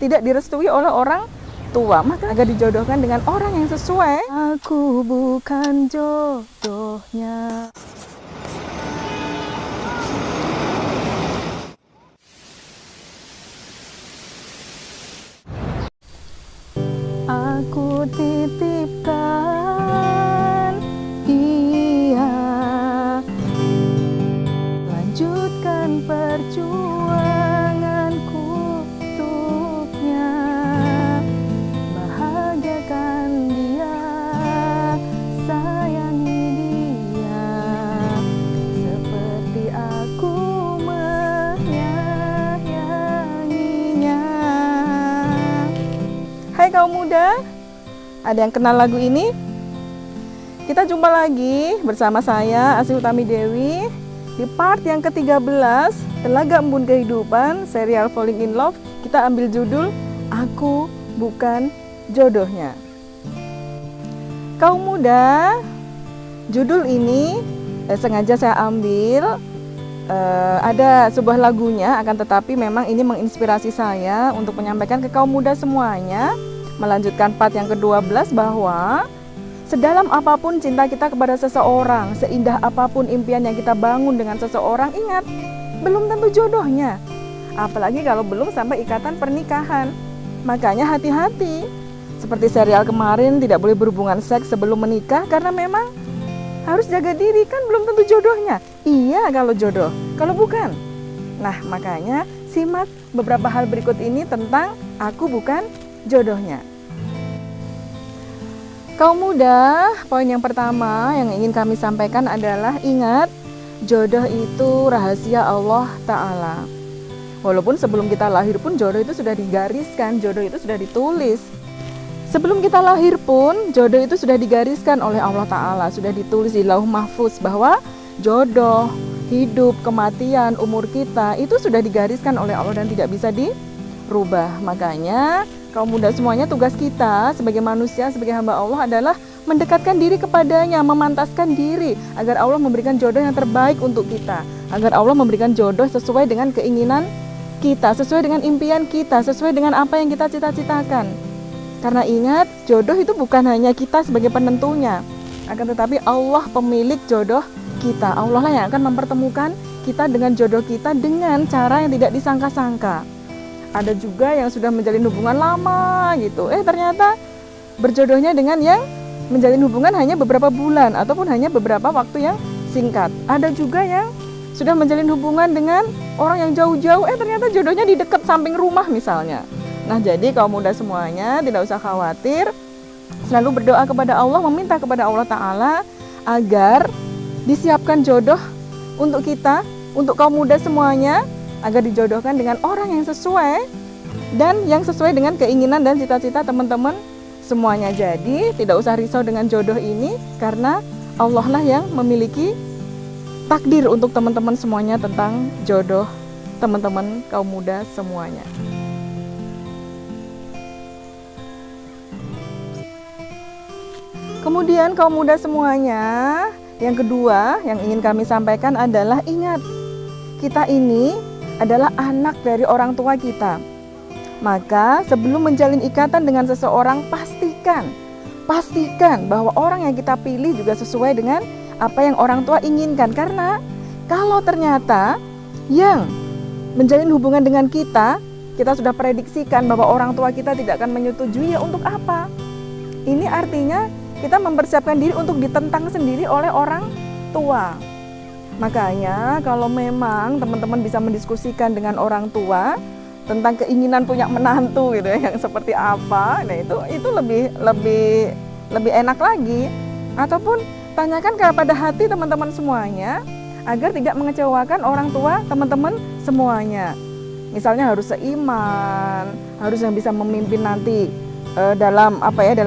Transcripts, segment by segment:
tidak direstui oleh orang tua, maka agar dijodohkan dengan orang yang sesuai. Aku bukan jodohnya. Aku titipkan dia, lanjutkan perjuanganku untuknya, bahagiakan dia, sayangi dia, seperti aku menyayanginya. Hai kaum muda, ada yang kenal lagu ini? Kita jumpa lagi bersama saya Asih Utami Dewi di part yang ke-13 Telaga Embun Kehidupan serial Falling in Love. Kita ambil judul Aku Bukan Jodohnya. Kaum muda, judul ini sengaja saya ambil ada sebuah lagunya, akan tetapi memang ini menginspirasi saya untuk menyampaikan ke kaum muda semuanya, melanjutkan part yang ke-12 bahwa sedalam apapun cinta kita kepada seseorang, seindah apapun impian yang kita bangun dengan seseorang, ingat, belum tentu jodohnya. Apalagi kalau belum sampai ikatan pernikahan. Makanya hati-hati. Seperti serial kemarin, tidak boleh berhubungan seks sebelum menikah karena memang harus jaga diri, kan belum tentu jodohnya. Iya kalau jodoh, kalau bukan. Nah, makanya simak beberapa hal berikut ini tentang aku bukan jodohnya. Kaum muda, poin yang pertama yang ingin kami sampaikan adalah ingat, jodoh itu rahasia Allah Ta'ala. Walaupun sebelum kita lahir pun jodoh itu sudah digariskan, jodoh itu sudah ditulis. Sebelum kita lahir pun jodoh itu sudah digariskan oleh Allah Ta'ala, sudah ditulis di Lauh Mahfuz bahwa jodoh, hidup, kematian, umur kita itu sudah digariskan oleh Allah dan tidak bisa dirubah. Makanya kaum muda semuanya, tugas kita sebagai manusia, sebagai hamba Allah adalah mendekatkan diri kepadanya, memantaskan diri agar Allah memberikan jodoh yang terbaik untuk kita, agar Allah memberikan jodoh sesuai dengan keinginan kita, sesuai dengan impian kita, sesuai dengan apa yang kita cita-citakan. Karena ingat, jodoh itu bukan hanya kita sebagai penentunya, akan tetapi Allah pemilik jodoh kita. Allah lah yang akan mempertemukan kita dengan jodoh kita dengan cara yang tidak disangka-sangka. Ada juga yang sudah menjalin hubungan lama gitu, ternyata berjodohnya dengan yang menjalin hubungan hanya beberapa bulan ataupun hanya beberapa waktu yang singkat. Ada juga yang sudah menjalin hubungan dengan orang yang jauh-jauh, ternyata jodohnya di dekat samping rumah misalnya. Nah, jadi kaum muda semuanya tidak usah khawatir, selalu berdoa kepada Allah, meminta kepada Allah Ta'ala agar disiapkan jodoh untuk kita, untuk kaum muda semuanya, agar dijodohkan dengan orang yang sesuai dan yang sesuai dengan keinginan dan cita-cita teman-teman semuanya. Jadi tidak usah risau dengan jodoh ini, karena Allah lah yang memiliki takdir untuk teman-teman semuanya tentang jodoh teman-teman kaum muda semuanya. Kemudian kaum muda semuanya, yang kedua yang ingin kami sampaikan adalah ingat, kita ini adalah anak dari orang tua kita. Maka sebelum menjalin ikatan dengan seseorang, pastikan bahwa orang yang kita pilih juga sesuai dengan apa yang orang tua inginkan. Karena kalau ternyata yang menjalin hubungan dengan kita sudah prediksikan bahwa orang tua kita tidak akan menyetujui, ya untuk apa? Ini artinya kita mempersiapkan diri untuk ditentang sendiri oleh orang tua. Makanya kalau memang teman-teman bisa mendiskusikan dengan orang tua tentang keinginan punya menantu gitu ya, yang seperti apa, nah itu lebih enak lagi. Ataupun tanyakan kepada hati teman-teman semuanya agar tidak mengecewakan orang tua teman-teman semuanya. Misalnya harus seiman, harus yang bisa memimpin nanti dalam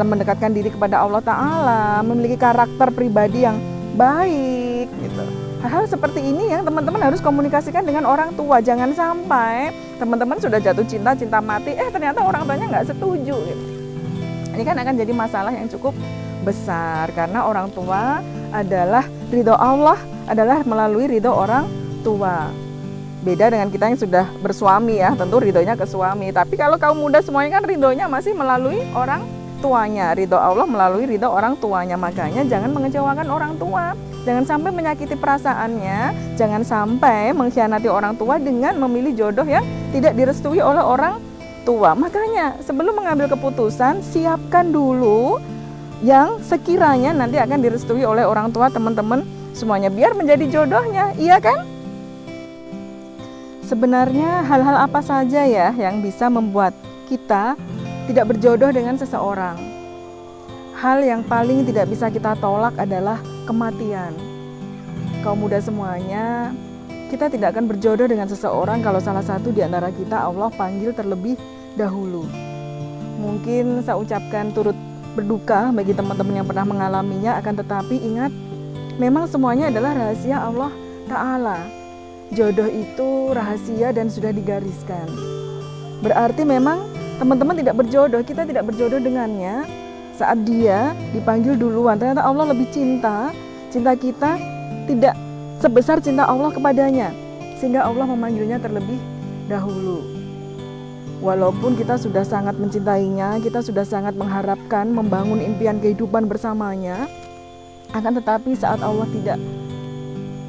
mendekatkan diri kepada Allah Ta'ala, memiliki karakter pribadi yang baik gitu. Hal-hal seperti ini yang teman-teman harus komunikasikan dengan orang tua. Jangan sampai teman-teman sudah jatuh cinta mati, ternyata orang tuanya nggak setuju gitu. Ini kan akan jadi masalah yang cukup besar, karena orang tua adalah ridho Allah, adalah melalui ridho orang tua. Beda dengan kita yang sudah bersuami ya, tentu ridhonya ke suami. Tapi kalau kaum muda semuanya kan ridhonya masih melalui orang tuanya. Ridho Allah melalui ridho orang tuanya. Makanya jangan mengecewakan orang tua. Jangan sampai menyakiti perasaannya. Jangan sampai mengkhianati orang tua dengan memilih jodoh yang tidak direstui oleh orang tua. Makanya sebelum mengambil keputusan, siapkan dulu yang sekiranya nanti akan direstui oleh orang tua teman-teman semuanya. Biar menjadi jodohnya, iya kan? Sebenarnya hal-hal apa saja ya yang bisa membuat kita tidak berjodoh dengan seseorang? Hal yang paling tidak bisa kita tolak adalah kematian. Kaum muda semuanya, kita tidak akan berjodoh dengan seseorang kalau salah satu di antara kita Allah panggil terlebih dahulu. Mungkin saya ucapkan turut berduka bagi teman-teman yang pernah mengalaminya, akan tetapi ingat, memang semuanya adalah rahasia Allah Ta'ala. Jodoh itu rahasia dan sudah digariskan. Berarti memang teman-teman tidak berjodoh, kita tidak berjodoh dengannya saat dia dipanggil duluan. Ternyata Allah lebih cinta kita tidak sebesar cinta Allah kepadanya, sehingga Allah memanggilnya terlebih dahulu. Walaupun kita sudah sangat mencintainya, kita sudah sangat mengharapkan membangun impian kehidupan bersamanya, akan tetapi saat Allah tidak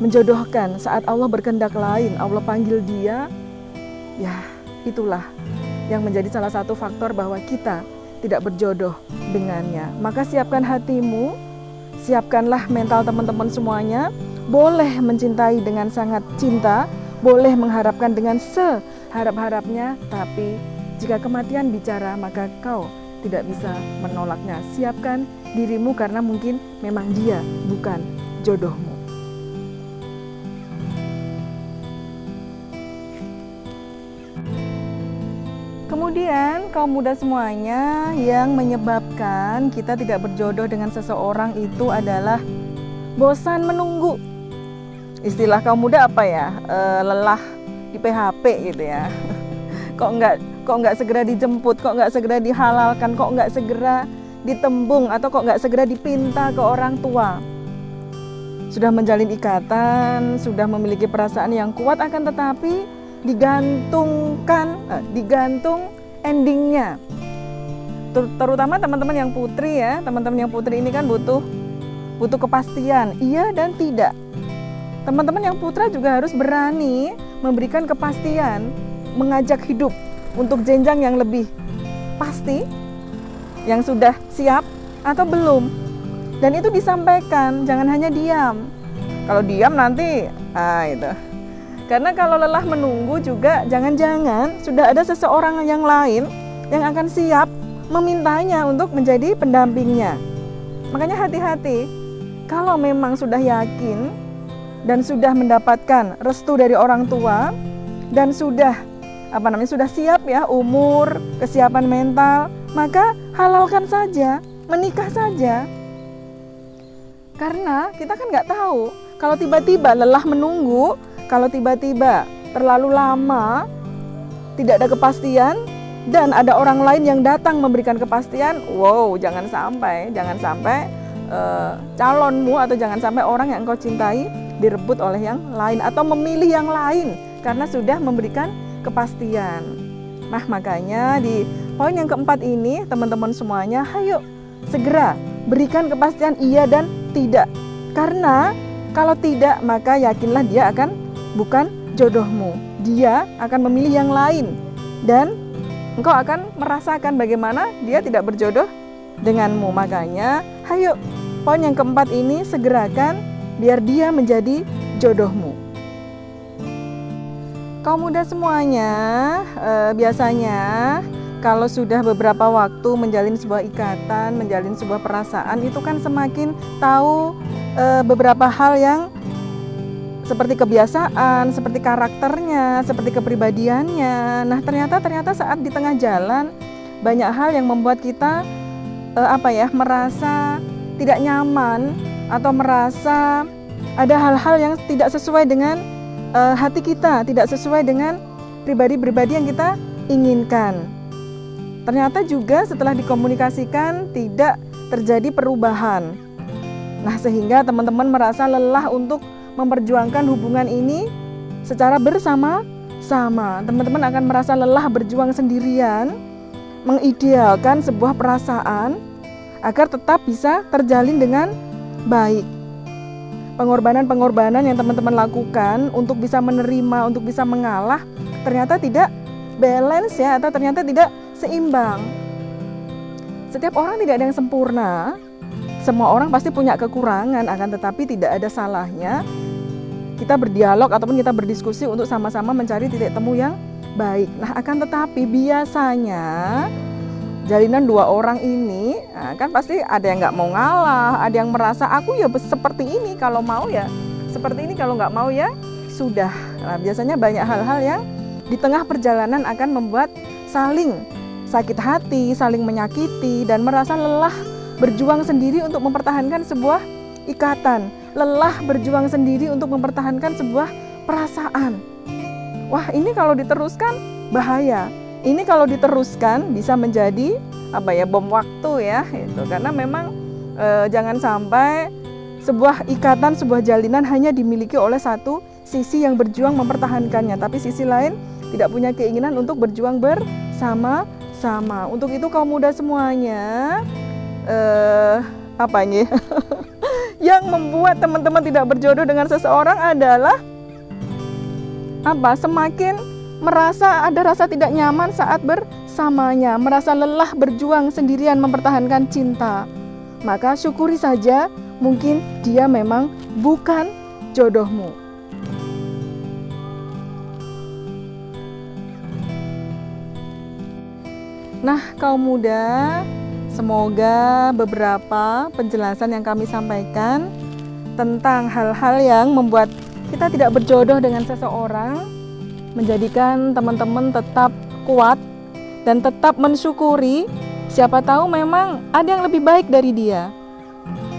menjodohkan, saat Allah berkehendak lain, Allah panggil dia, ya itulah yang menjadi salah satu faktor bahwa kita tidak berjodoh dengannya. Maka siapkan hatimu, siapkanlah mental teman-teman semuanya. Boleh mencintai dengan sangat cinta, boleh mengharapkan dengan seharap-harapnya, tapi jika kematian bicara maka kau tidak bisa menolaknya. Siapkan dirimu karena mungkin memang dia bukan jodohmu. Kemudian kaum muda semuanya, yang menyebabkan kita tidak berjodoh dengan seseorang itu adalah bosan menunggu. Istilah kaum muda apa ya? Lelah di PHP gitu ya. Kok nggak segera dijemput, kok nggak segera dihalalkan, kok nggak segera ditembung, atau kok nggak segera dipinta ke orang tua. Sudah menjalin ikatan, sudah memiliki perasaan yang kuat, akan tetapi digantung endingnya. Terutama teman-teman yang putri ya, teman-teman yang putri ini kan butuh kepastian, iya dan tidak. Teman-teman yang putra juga harus berani memberikan kepastian, mengajak hidup untuk jenjang yang lebih pasti, yang sudah siap atau belum. Dan itu disampaikan, jangan hanya diam. Kalau diam nanti, itu. Karena kalau lelah menunggu juga jangan-jangan sudah ada seseorang yang lain yang akan siap memintanya untuk menjadi pendampingnya. Makanya hati-hati, kalau memang sudah yakin dan sudah mendapatkan restu dari orang tua dan sudah siap ya, umur, kesiapan mental, maka halalkan saja, menikah saja. Karena kita kan nggak tahu, kalau tiba-tiba lelah menunggu, kalau tiba-tiba terlalu lama tidak ada kepastian dan ada orang lain yang datang memberikan kepastian, wow, jangan sampai calonmu atau jangan sampai orang yang engkau cintai direbut oleh yang lain atau memilih yang lain karena sudah memberikan kepastian. Nah, makanya di poin yang keempat ini teman-teman semuanya, ayo segera berikan kepastian iya dan tidak. Karena kalau tidak, maka yakinlah dia akan bukan jodohmu. Dia akan memilih yang lain dan engkau akan merasakan bagaimana dia tidak berjodoh denganmu. Makanya, ayo poin yang keempat ini segerakan biar dia menjadi jodohmu. Kaum muda semuanya, biasanya kalau sudah beberapa waktu menjalin sebuah ikatan, menjalin sebuah perasaan, itu kan semakin tahu beberapa hal yang seperti kebiasaan, seperti karakternya, seperti kepribadiannya. Nah, ternyata saat di tengah jalan banyak hal yang membuat kita merasa tidak nyaman atau merasa ada hal-hal yang tidak sesuai dengan hati kita, tidak sesuai dengan pribadi-pribadi yang kita inginkan. Ternyata juga setelah dikomunikasikan tidak terjadi perubahan. Nah, sehingga teman-teman merasa lelah untuk memperjuangkan hubungan ini secara bersama-sama. Teman-teman akan merasa lelah berjuang sendirian, mengidealkan sebuah perasaan agar tetap bisa terjalin dengan baik. Pengorbanan-pengorbanan yang teman-teman lakukan untuk bisa menerima, untuk bisa mengalah, ternyata tidak balance ya, atau ternyata tidak seimbang. Setiap orang tidak ada yang sempurna. Semua orang pasti punya kekurangan, akan tetapi tidak ada salahnya kita berdialog ataupun kita berdiskusi untuk sama-sama mencari titik temu yang baik. Nah, akan tetapi biasanya jalinan dua orang ini kan pasti ada yang nggak mau ngalah, ada yang merasa aku ya seperti ini kalau mau ya seperti ini, kalau nggak mau ya sudah. Nah, biasanya banyak hal-hal yang di tengah perjalanan akan membuat saling sakit hati, saling menyakiti, dan merasa lelah berjuang sendiri untuk mempertahankan sebuah ikatan, lelah berjuang sendiri untuk mempertahankan sebuah perasaan. Wah, ini kalau diteruskan bahaya. Ini kalau diteruskan bisa menjadi bom waktu ya, itu karena memang jangan sampai sebuah ikatan, sebuah jalinan hanya dimiliki oleh satu sisi yang berjuang mempertahankannya, tapi sisi lain tidak punya keinginan untuk berjuang bersama-sama. Untuk itu kaum muda semuanya, yang membuat teman-teman tidak berjodoh dengan seseorang adalah semakin merasa ada rasa tidak nyaman saat bersamanya, merasa lelah berjuang sendirian mempertahankan cinta. Maka syukuri saja, mungkin dia memang bukan jodohmu. Nah, kaum muda, semoga beberapa penjelasan yang kami sampaikan tentang hal-hal yang membuat kita tidak berjodoh dengan seseorang menjadikan teman-teman tetap kuat dan tetap mensyukuri. Siapa tahu memang ada yang lebih baik dari dia.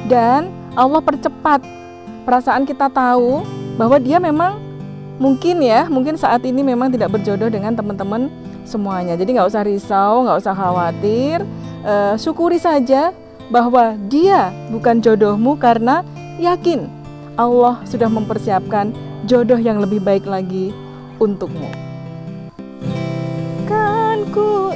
Dan Allah percepat perasaan kita tahu bahwa dia memang mungkin saat ini memang tidak berjodoh dengan teman-teman semuanya. Jadi nggak usah risau, nggak usah khawatir. Syukuri saja bahwa dia bukan jodohmu, karena yakin Allah sudah mempersiapkan jodoh yang lebih baik lagi untukmu. Kan ku